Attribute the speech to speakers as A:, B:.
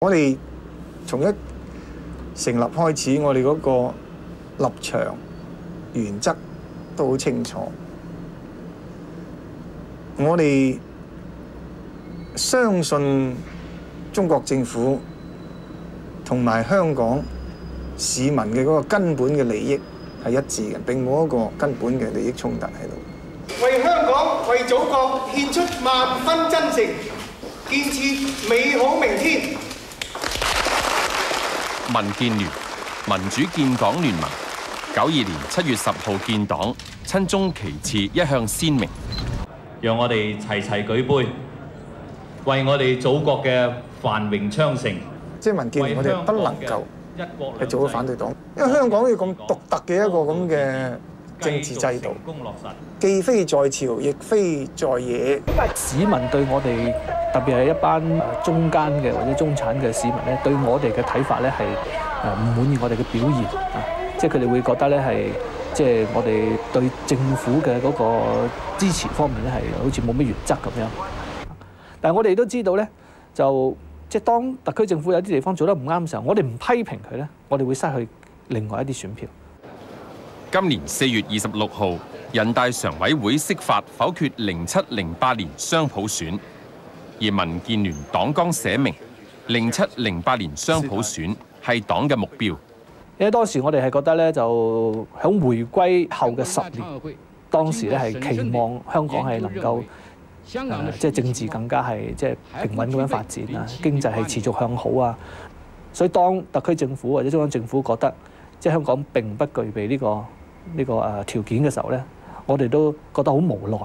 A: 我哋從一成立開始，我哋嗰個立場、原則都好清楚。我哋相信中國政府同埋香港市民嘅嗰個根本嘅利益係一致嘅，並冇一個根本嘅利益衝突喺度。
B: 為香港、為祖國獻出萬分真誠，建設美好明天。
C: 民建聯、民主建港聯盟92年7月10號建黨，親中旗幟一向鮮明。
D: 讓我哋齊齊舉杯，為我哋祖國嘅繁榮昌盛。
A: 即係民建聯，我哋不能夠係做咗反對黨，因為香港要咁獨特嘅一個咁嘅政治制度，既非在朝，亦非在野。
E: 市民對我哋，特別係一班中間嘅或者中產嘅市民咧，對我哋嘅睇法咧係唔滿意我哋嘅表現啊，即係佢哋會覺得咧係即係我哋對政府嘅嗰個支持方面咧係好似冇乜原則咁樣。但係我哋都知道咧，就即係當特區政府有啲地方做得唔啱嘅時候，我哋唔批評佢咧，我哋會失去另外一啲選票。
C: 今年4月26號，人大常委會釋法否決07、08年雙普選，而民建聯黨綱寫明07、08年雙普選係黨嘅目標。
E: 因為當時我哋係覺得咧，就響回歸後嘅10年，當時咧係期望香港係能夠即係政治更加係即係平穩咁樣發展啊，經濟係持續向好啊。所以當特區政府或者中央政府覺得即係香港並不具備呢個條件嘅時候咧，我哋都覺得好無奈。